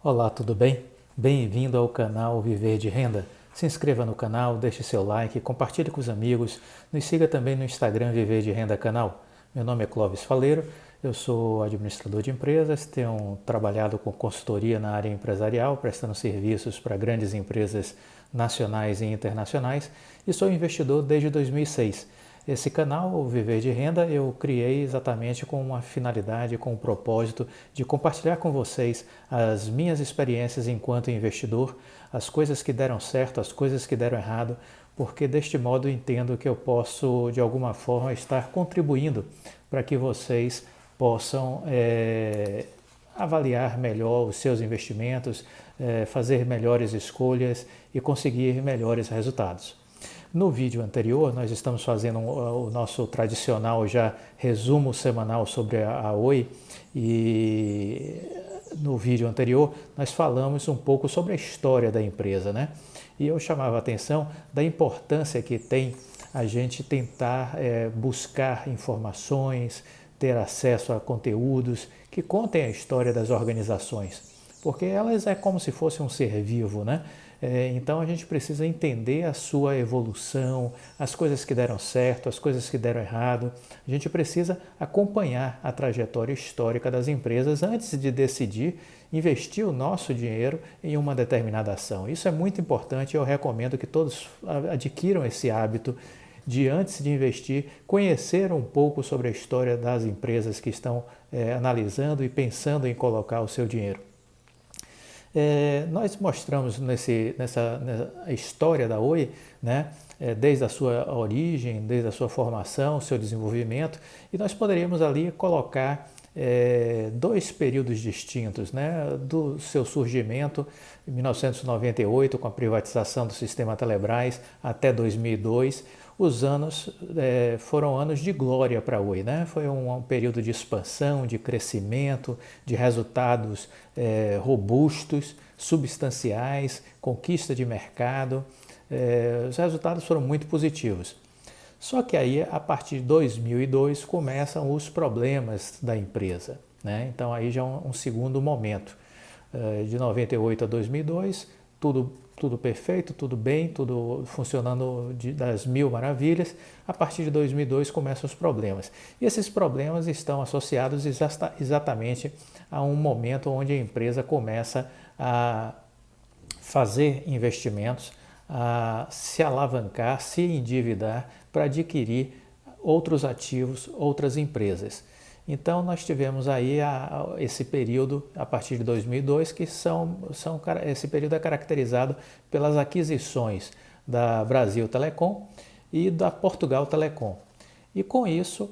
Olá, tudo bem? Bem-vindo ao canal Viver de Renda. Se inscreva no canal, deixe seu like, compartilhe com os amigos, nos siga também no Instagram Viver de Renda Canal. Meu nome é Clóvis Faleiro, eu sou administrador de empresas, tenho trabalhado com consultoria na área empresarial, prestando serviços para grandes empresas nacionais e internacionais e sou investidor desde 2006. Esse canal, o Viver de Renda, eu criei exatamente com uma finalidade, com o propósito de compartilhar com vocês as minhas experiências enquanto investidor, as coisas que deram certo, as coisas que deram errado, porque deste modo entendo que eu posso, de alguma forma, estar contribuindo para que vocês possam avaliar melhor os seus investimentos, fazer melhores escolhas e conseguir melhores resultados. No vídeo anterior, nós estamos fazendo o nosso tradicional já resumo semanal sobre a Oi e no vídeo anterior nós falamos um pouco sobre a história da empresa, né? E eu chamava a atenção da importância que tem a gente tentar buscar informações, ter acesso a conteúdos que contem a história das organizações, porque elas é como se fosse um ser vivo, né? Então a gente precisa entender a sua evolução, as coisas que deram certo, as coisas que deram errado. A gente precisa acompanhar a trajetória histórica das empresas antes de decidir investir o nosso dinheiro em uma determinada ação. Isso é muito importante e eu recomendo que todos adquiram esse hábito de, antes de investir, conhecer um pouco sobre a história das empresas que estão analisando e pensando em colocar o seu dinheiro. Nós mostramos nessa história da Oi, né, desde a sua origem, desde a sua formação, seu desenvolvimento, e nós poderíamos ali colocar dois períodos distintos, né, do seu surgimento em 1998 com a privatização do sistema Telebrás até 2002. Os anos foram anos de glória para a Oi, né? Foi um período de expansão, de crescimento, de resultados robustos, substanciais, conquista de mercado. Os resultados foram muito positivos. Só que aí, a partir de 2002, começam os problemas da empresa, né? Então aí já é um segundo momento. De 98 a 2002, tudo perfeito, tudo bem, tudo funcionando das mil maravilhas. A partir de 2002 começam os problemas. E esses problemas estão associados exatamente a um momento onde a empresa começa a fazer investimentos, a se alavancar, se endividar para adquirir outros ativos, outras empresas. Então nós tivemos aí esse período a partir de 2002 que esse período é caracterizado pelas aquisições da Brasil Telecom e da Portugal Telecom. E com isso,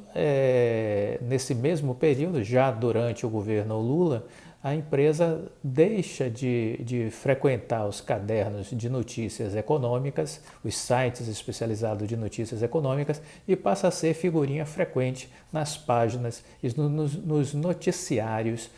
nesse mesmo período, já durante o governo Lula, a empresa deixa de frequentar os cadernos de notícias econômicas, os sites especializados de notícias econômicas, e passa a ser figurinha frequente nas páginas e nos noticiários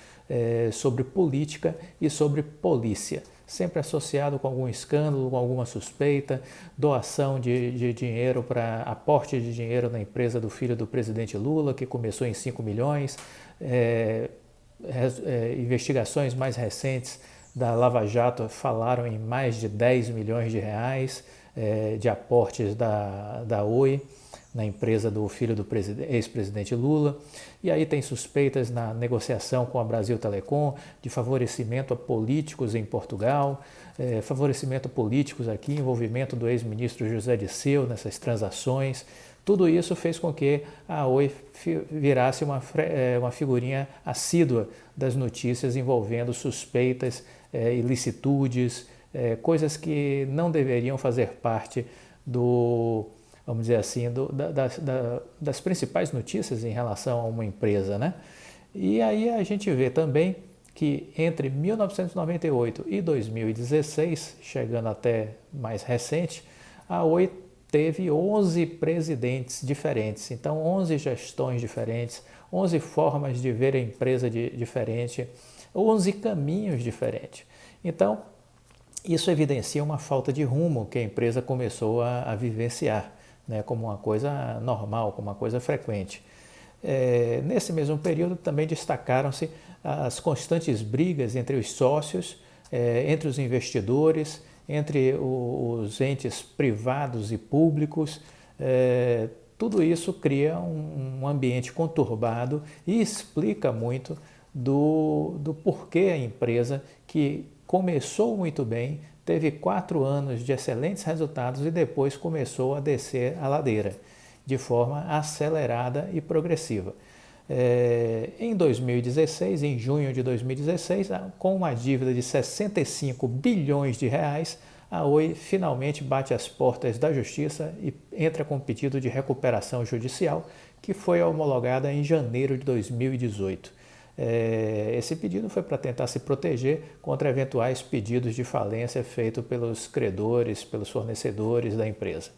sobre política e sobre polícia, sempre associado com algum escândalo, com alguma suspeita, doação de dinheiro aporte de dinheiro na empresa do filho do presidente Lula, que começou em 5 milhões, investigações mais recentes da Lava Jato falaram em mais de 10 milhões de reais de aportes da Oi na empresa do filho do ex-presidente Lula. E aí tem suspeitas na negociação com a Brasil Telecom de favorecimento a políticos em Portugal, favorecimento a políticos aqui, envolvimento do ex-ministro José Dirceu nessas transações. Tudo isso fez com que a Oi virasse uma figurinha assídua das notícias envolvendo suspeitas, ilicitudes, coisas que não deveriam fazer parte vamos dizer assim, das principais notícias em relação a uma empresa, né? E aí a gente vê também que entre 1998 e 2016, chegando até mais recente, a Oi teve 11 presidentes diferentes, então 11 gestões diferentes, 11 formas de ver a empresa diferente, 11 caminhos diferentes. Então, isso evidencia uma falta de rumo que a empresa começou a vivenciar, né, como uma coisa normal, como uma coisa frequente. Nesse mesmo período também destacaram-se as constantes brigas entre os sócios entre os investidores, entre os entes privados e públicos. Tudo isso cria um ambiente conturbado e explica muito do porquê a empresa, que começou muito bem, teve 4 anos de excelentes resultados e depois começou a descer a ladeira de forma acelerada e progressiva. Em 2016, em junho de 2016, com uma dívida de 65 bilhões de reais, a Oi finalmente bate as portas da Justiça e entra com um pedido de recuperação judicial, que foi homologada em janeiro de 2018. Esse pedido foi para tentar se proteger contra eventuais pedidos de falência feitos pelos credores, pelos fornecedores da empresa.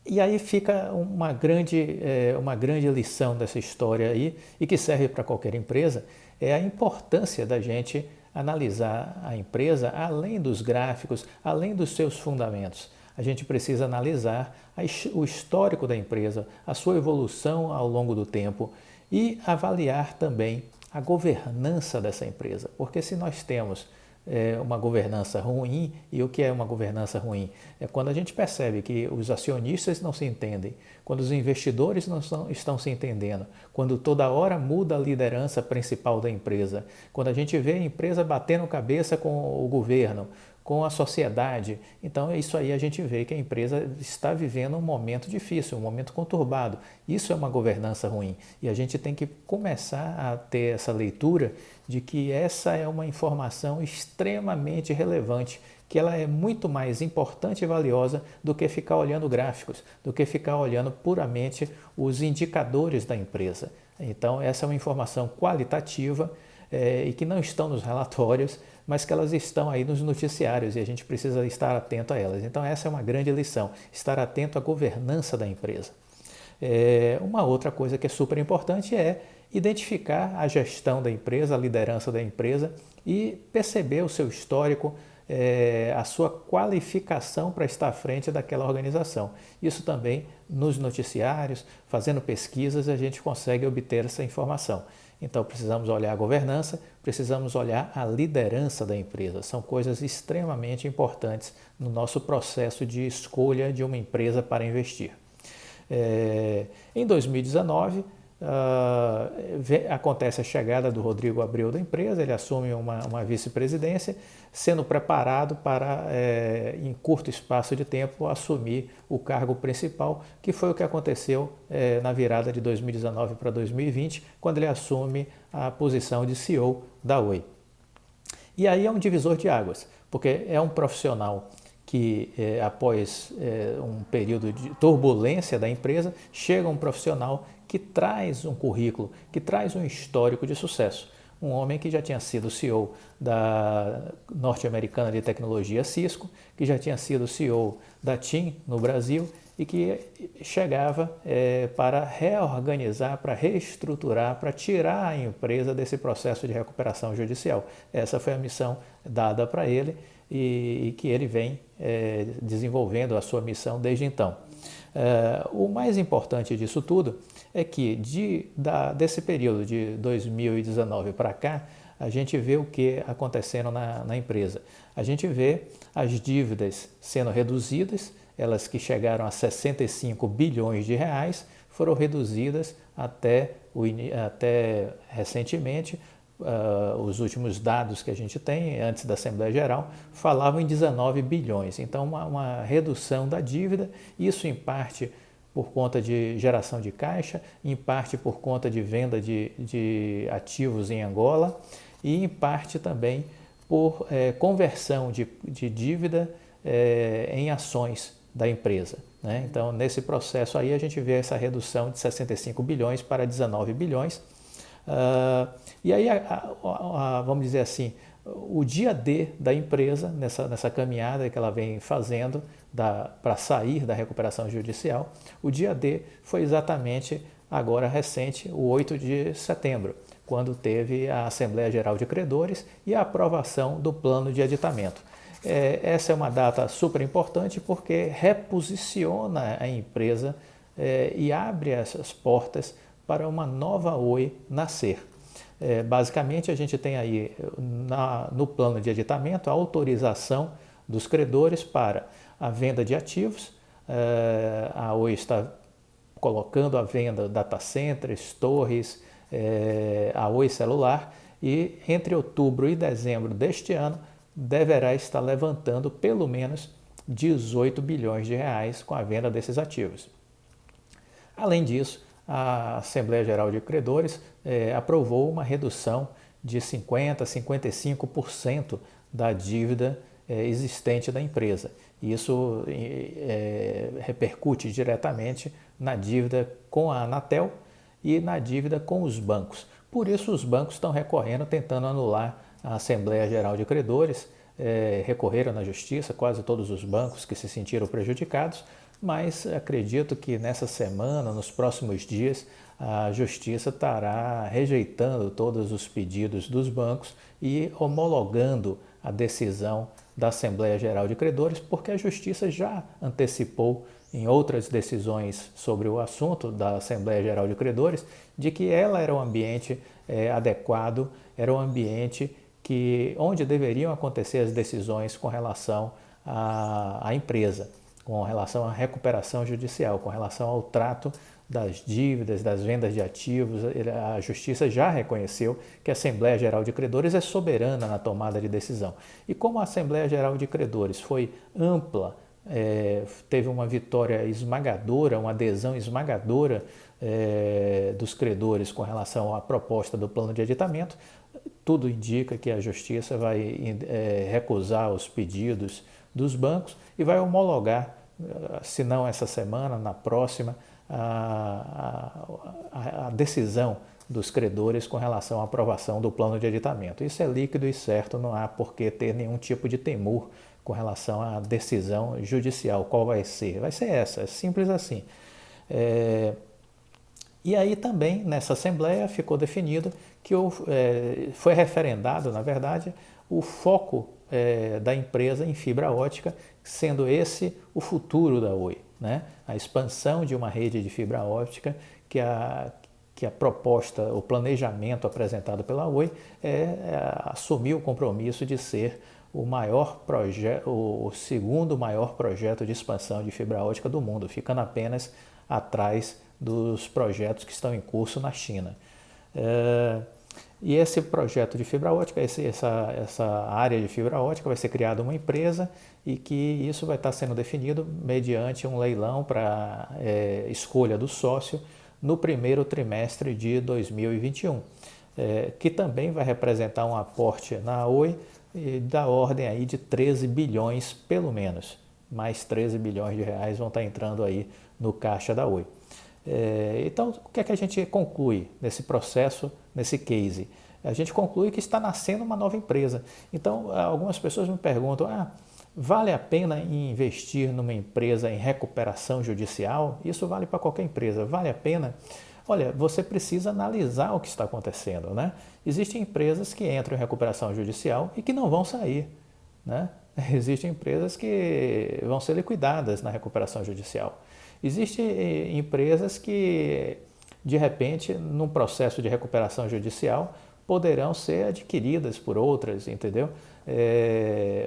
E aí fica uma grande lição dessa história aí, e que serve para qualquer empresa, é a importância da gente analisar a empresa além dos gráficos, além dos seus fundamentos. A gente precisa analisar o histórico da empresa, a sua evolução ao longo do tempo e avaliar também a governança dessa empresa. Porque se nós temos uma governança ruim, e o que é uma governança ruim? É quando a gente percebe que os acionistas não se entendem, quando os investidores não estão se entendendo, quando toda hora muda a liderança principal da empresa, quando a gente vê a empresa batendo cabeça com o governo, com a sociedade. Então, isso aí a gente vê que a empresa está vivendo um momento difícil, um momento conturbado. Isso é uma governança ruim. E a gente tem que começar a ter essa leitura de que essa é uma informação extremamente relevante, que ela é muito mais importante e valiosa do que ficar olhando gráficos, do que ficar olhando puramente os indicadores da empresa. Então, essa é uma informação qualitativa e que não estão nos relatórios, mas que elas estão aí nos noticiários e a gente precisa estar atento a elas. Então essa é uma grande lição, estar atento à governança da empresa. Uma outra coisa que é super importante é identificar a gestão da empresa, a liderança da empresa e perceber o seu histórico, a sua qualificação para estar à frente daquela organização. Isso também nos noticiários, fazendo pesquisas, a gente consegue obter essa informação. Então precisamos olhar a governança, precisamos olhar a liderança da empresa. São coisas extremamente importantes no nosso processo de escolha de uma empresa para investir. Em 2019, acontece a chegada do Rodrigo Abreu da empresa, ele assume uma vice-presidência, sendo preparado para, em curto espaço de tempo, assumir o cargo principal, que foi o que aconteceu na virada de 2019 para 2020, quando ele assume a posição de CEO da Oi. E aí é um divisor de águas, porque é um profissional que após um período de turbulência da empresa, chega um profissional que traz um currículo, que traz um histórico de sucesso. Um homem que já tinha sido CEO da norte-americana de tecnologia Cisco, que já tinha sido CEO da TIM no Brasil e que chegava para reorganizar, para reestruturar, para tirar a empresa desse processo de recuperação judicial. Essa foi a missão dada para ele e que ele vem desenvolvendo a sua missão desde então. O mais importante disso tudo é que desse período de 2019 para cá, a gente vê o que acontecendo na empresa. A gente vê as dívidas sendo reduzidas, elas que chegaram a 65 bilhões de reais, foram reduzidas até recentemente. Os últimos dados que a gente tem, antes da Assembleia Geral, falavam em 19 bilhões. Então, uma redução da dívida, isso em parte por conta de geração de caixa, em parte por conta de venda de ativos em Angola e em parte também por conversão de dívida em ações da empresa. Né? Então, nesse processo aí, a gente vê essa redução de 65 bilhões para 19 bilhões. E aí, vamos dizer assim, o dia D da empresa, nessa caminhada que ela vem fazendo para sair da recuperação judicial, o dia D foi exatamente agora recente, o 8 de setembro, quando teve a Assembleia Geral de Credores e a aprovação do plano de aditamento. Essa é uma data super importante porque reposiciona a empresa e abre essas portas para uma nova Oi nascer. Basicamente, a gente tem aí no plano de aditamento a autorização dos credores para a venda de ativos. A Oi está colocando à venda data centers, torres, a Oi Celular, e entre outubro e dezembro deste ano deverá estar levantando pelo menos 18 bilhões de reais com a venda desses ativos. Além disso, a Assembleia Geral de Credores aprovou uma redução de 50% a 55% da dívida existente da empresa. Isso repercute diretamente na dívida com a Anatel e na dívida com os bancos. Por isso, os bancos estão recorrendo, tentando anular a Assembleia Geral de Credores, recorreram na Justiça, quase todos os bancos que se sentiram prejudicados, mas acredito que nessa semana, nos próximos dias, a Justiça estará rejeitando todos os pedidos dos bancos e homologando a decisão da Assembleia Geral de Credores, porque a Justiça já antecipou em outras decisões sobre o assunto da Assembleia Geral de Credores, de que ela era um ambiente adequado, era um ambiente onde deveriam acontecer as decisões com relação à empresa, com relação à recuperação judicial, com relação ao trato das dívidas, das vendas de ativos. A Justiça já reconheceu que a Assembleia Geral de Credores é soberana na tomada de decisão. E como a Assembleia Geral de Credores foi ampla, teve uma vitória esmagadora, uma adesão esmagadora dos credores com relação à proposta do plano de aditamento, tudo indica que a Justiça vai recusar os pedidos dos bancos e vai homologar, se não essa semana, na próxima, a decisão dos credores com relação à aprovação do plano de aditamento. Isso é líquido e certo, não há por que ter nenhum tipo de temor com relação à decisão judicial. Qual vai ser? Vai ser essa, é simples assim. E aí também, nessa Assembleia, ficou definido que foi referendado, na verdade, o foco da empresa em fibra ótica, sendo esse o futuro da Oi, né? A expansão de uma rede de fibra ótica que a proposta, o planejamento apresentado pela Oi assumir o compromisso de ser o segundo maior projeto de expansão de fibra ótica do mundo, ficando apenas atrás dos projetos que estão em curso na China. E esse projeto de fibra ótica, essa área de fibra ótica, vai ser criada uma empresa e que isso vai estar sendo definido mediante um leilão para escolha do sócio no primeiro trimestre de 2021, que também vai representar um aporte na Oi da ordem aí de 13 bilhões pelo menos. Mais 13 bilhões de reais vão estar entrando aí no caixa da Oi. Então, o que é que a gente conclui nesse processo, nesse case? A gente conclui que está nascendo uma nova empresa. Então, algumas pessoas me perguntam, vale a pena investir numa empresa em recuperação judicial? Isso vale para qualquer empresa, vale a pena? Olha, você precisa analisar o que está acontecendo, né? Existem empresas que entram em recuperação judicial e que não vão sair, né? Existem empresas que vão ser liquidadas na recuperação judicial. Existem empresas que, de repente, num processo de recuperação judicial, poderão ser adquiridas por outras, entendeu?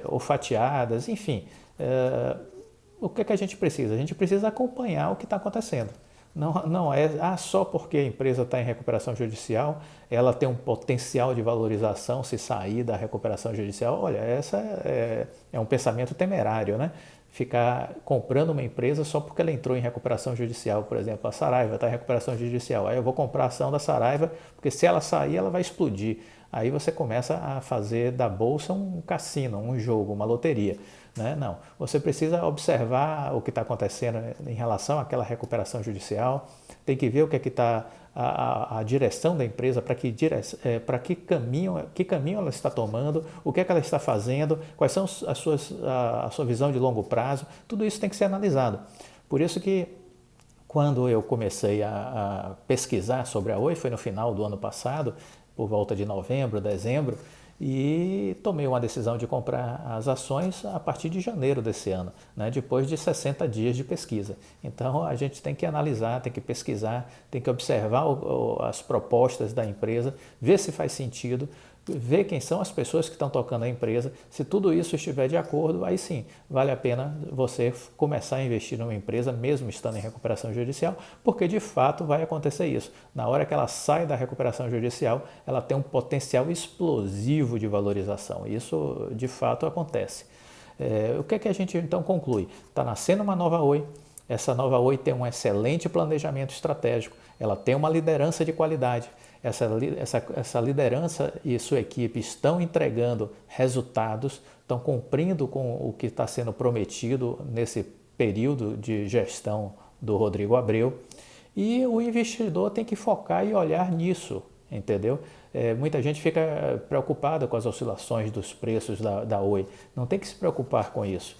Ou fatiadas, enfim. O que é que a gente precisa? A gente precisa acompanhar o que está acontecendo. Não é só porque a empresa está em recuperação judicial, ela tem um potencial de valorização se sair da recuperação judicial. Olha, essa é um pensamento temerário, né? Ficar comprando uma empresa só porque ela entrou em recuperação judicial. Por exemplo, a Saraiva está em recuperação judicial. Aí eu vou comprar a ação da Saraiva, porque se ela sair, ela vai explodir. Aí você começa a fazer da bolsa um cassino, um jogo, uma loteria, né? Não, você precisa observar o que está acontecendo em relação àquela recuperação judicial, tem que ver o que é que está a direção da empresa, para que caminho ela está tomando, o que é que ela está fazendo, quais são a sua visão de longo prazo, tudo isso tem que ser analisado. Por isso que quando eu comecei a pesquisar sobre a Oi, foi no final do ano passado, por volta de novembro, dezembro, e tomei uma decisão de comprar as ações a partir de janeiro desse ano, né, depois de 60 dias de pesquisa. Então a gente tem que analisar, tem que pesquisar, tem que observar as propostas da empresa, ver se faz sentido, ver quem são as pessoas que estão tocando a empresa. Se tudo isso estiver de acordo, aí sim, vale a pena você começar a investir numa empresa, mesmo estando em recuperação judicial, porque de fato vai acontecer isso. Na hora que ela sai da recuperação judicial, ela tem um potencial explosivo de valorização. Isso de fato acontece. O que é que a gente então conclui? Está nascendo uma nova Oi. Essa nova Oi tem um excelente planejamento estratégico, ela tem uma liderança de qualidade. Essa liderança e sua equipe estão entregando resultados, estão cumprindo com o que está sendo prometido nesse período de gestão do Rodrigo Abreu, e o investidor tem que focar e olhar nisso, entendeu? Muita gente fica preocupada com as oscilações dos preços da Oi, não tem que se preocupar com isso,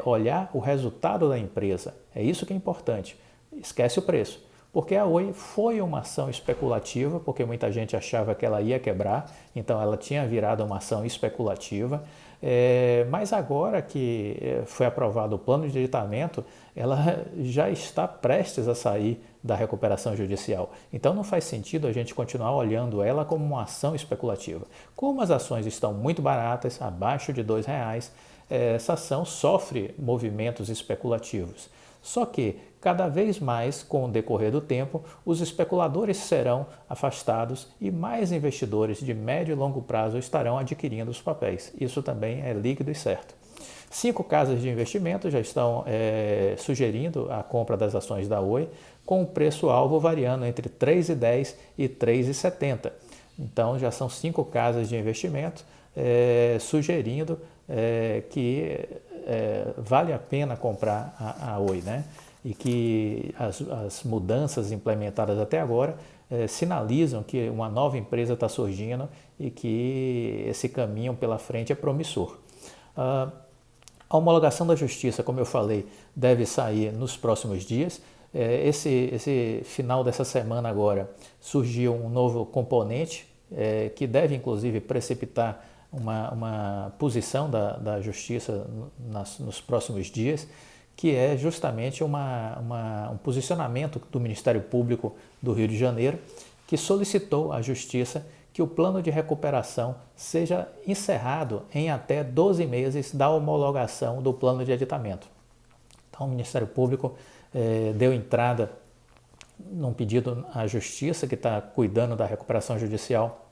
olhar o resultado da empresa, é isso que é importante, esquece o preço. Porque a Oi foi uma ação especulativa, porque muita gente achava que ela ia quebrar, então ela tinha virado uma ação especulativa, mas agora que foi aprovado o plano de endividamento, ela já está prestes a sair da recuperação judicial. Então não faz sentido a gente continuar olhando ela como uma ação especulativa. Como as ações estão muito baratas, abaixo de R$2, essa ação sofre movimentos especulativos. Só que, cada vez mais, com o decorrer do tempo, os especuladores serão afastados e mais investidores de médio e longo prazo estarão adquirindo os papéis. Isso também é líquido e certo. 5 casas de investimento já estão sugerindo a compra das ações da Oi, com o preço-alvo variando entre R$ 3,10 e R$ 3,70. Então, já são 5 casas de investimento sugerindo que vale a pena comprar a Oi, né? E que as mudanças implementadas até agora sinalizam que uma nova empresa está surgindo e que esse caminho pela frente é promissor. A homologação da justiça, como eu falei, deve sair nos próximos dias. Esse final dessa semana agora surgiu um novo componente que deve inclusive precipitar uma posição da justiça nos próximos dias, que é justamente um posicionamento do Ministério Público do Rio de Janeiro, que solicitou à Justiça que o plano de recuperação seja encerrado em até 12 meses da homologação do plano de aditamento. Então, o Ministério Público deu entrada num pedido à Justiça, que está cuidando da recuperação judicial,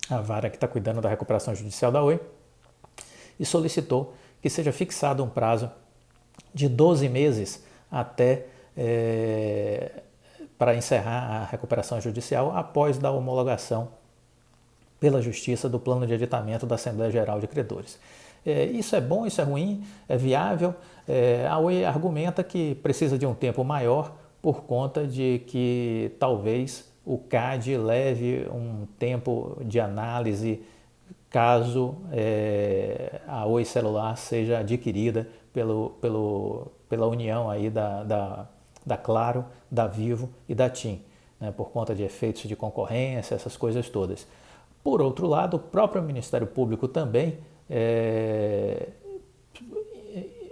a vara que está cuidando da recuperação judicial da Oi, e solicitou que seja fixado um prazo de 12 meses até para encerrar a recuperação judicial após da homologação pela Justiça do plano de aditamento da Assembleia Geral de Credores. Isso é bom, isso é ruim, é viável. A Oi argumenta que precisa de um tempo maior por conta de que talvez o CAD leve um tempo de análise caso a Oi Celular seja adquirida pela união aí da Claro, da Vivo e da TIM, né, por conta de efeitos de concorrência, essas coisas todas. Por outro lado, o próprio Ministério Público também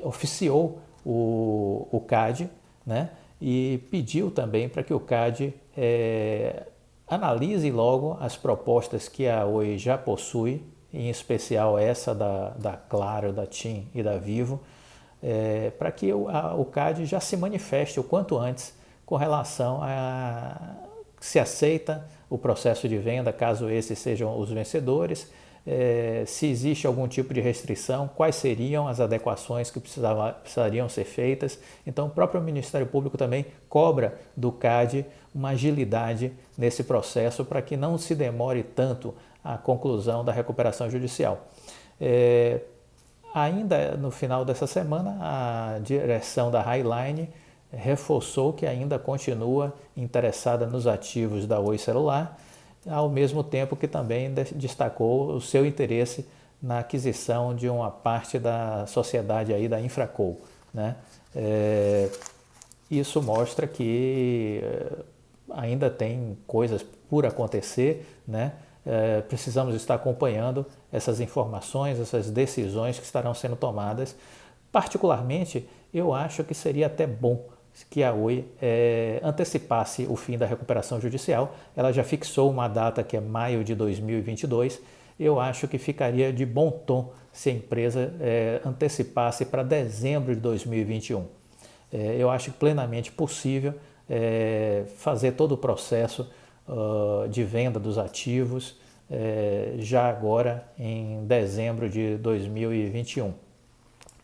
oficiou o CAD, né, e pediu também para que o CAD analise logo as propostas que a Oi já possui, em especial essa da Claro, da TIM e da Vivo, para que o CAD já se manifeste o quanto antes com relação a se aceita o processo de venda, caso esses sejam os vencedores, se existe algum tipo de restrição, quais seriam as adequações que precisariam ser feitas. Então, o próprio Ministério Público também cobra do CAD uma agilidade nesse processo para que não se demore tanto a conclusão da recuperação judicial. Ainda no final dessa semana, a direção da Highline reforçou que ainda continua interessada nos ativos da Oi Celular, ao mesmo tempo que também destacou o seu interesse na aquisição de uma parte da sociedade aí da Infraco, né? Isso mostra que ainda tem coisas por acontecer, né? precisamos estar acompanhando essas informações, essas decisões que estarão sendo tomadas. Particularmente, eu acho que seria até bom que a Oi antecipasse o fim da recuperação judicial. Ela já fixou uma data que é maio de 2022. Eu acho que ficaria de bom tom se a empresa antecipasse para dezembro de 2021. Eu acho plenamente possível fazer todo o processo de venda dos ativos já agora em dezembro de 2021.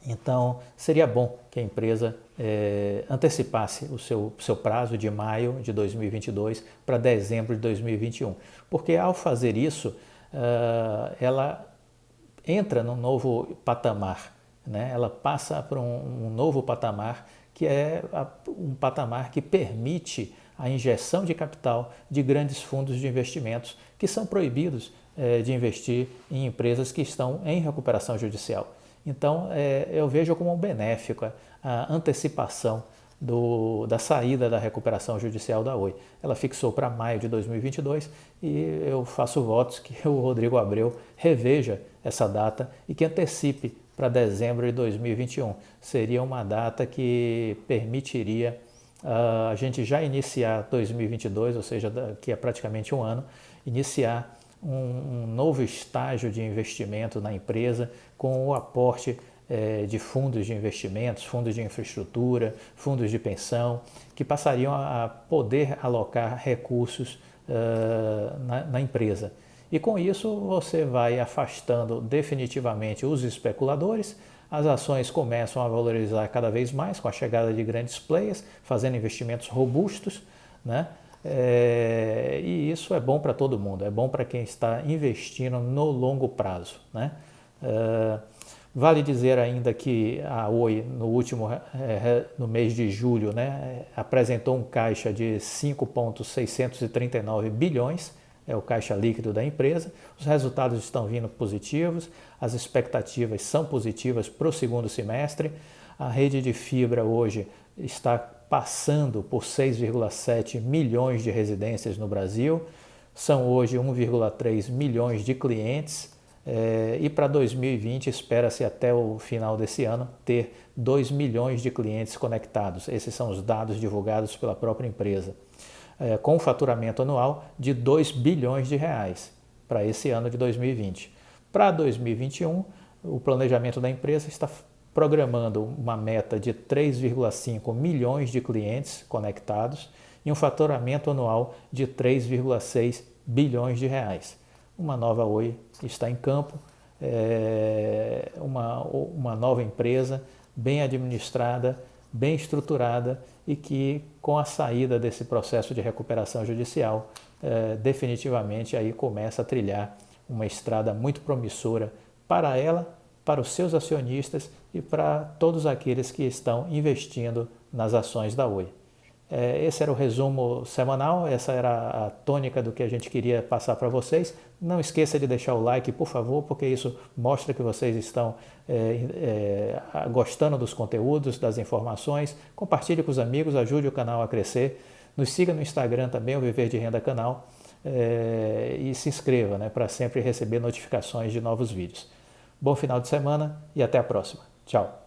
Então, seria bom que a empresa antecipasse o seu prazo de maio de 2022 para dezembro de 2021, porque ao fazer isso, ela entra num novo patamar, né? Ela passa para um novo patamar, que é um patamar que permite a injeção de capital de grandes fundos de investimentos que são proibidos de investir em empresas que estão em recuperação judicial. Então, eu vejo como benéfica a antecipação da saída da recuperação judicial da Oi. Ela fixou para maio de 2022 e eu faço votos que o Rodrigo Abreu reveja essa data e que antecipe para dezembro de 2021. Seria uma data que permitiria a gente já iniciar 2022, ou seja, daqui a praticamente um ano, iniciar um novo estágio de investimento na empresa com o aporte de fundos de investimentos, fundos de infraestrutura, fundos de pensão, que passariam a poder alocar recursos na empresa. E com isso você vai afastando definitivamente os especuladores, as ações começam a valorizar cada vez mais com a chegada de grandes players, fazendo investimentos robustos, né? E isso é bom para todo mundo, é bom para quem está investindo no longo prazo, né? Vale dizer ainda que a Oi, no mês de julho, né, apresentou um caixa de 5,639 bilhões, é o caixa líquido da empresa. Os resultados estão vindo positivos, as expectativas são positivas para o segundo semestre. A rede de fibra hoje está passando por 6,7 milhões de residências no Brasil, são hoje 1,3 milhões de clientes e para 2020 espera-se até o final desse ano ter 2 milhões de clientes conectados. Esses são os dados divulgados pela própria empresa, com um faturamento anual de 2 bilhões de reais para esse ano de 2020. Para 2021, o planejamento da empresa está programando uma meta de 3,5 milhões de clientes conectados e um faturamento anual de 3,6 bilhões de reais. Uma nova Oi está em campo, uma nova empresa bem administrada, bem estruturada e que, com a saída desse processo de recuperação judicial, definitivamente aí começa a trilhar uma estrada muito promissora para ela, para os seus acionistas e para todos aqueles que estão investindo nas ações da Oi. Esse era o resumo semanal, essa era a tônica do que a gente queria passar para vocês. Não esqueça de deixar o like, por favor, porque isso mostra que vocês estão gostando dos conteúdos, das informações. Compartilhe com os amigos, ajude o canal a crescer. Nos siga no Instagram também, o Viver de Renda Canal, e se inscreva, né, para sempre receber notificações de novos vídeos. Bom final de semana e até a próxima. Tchau!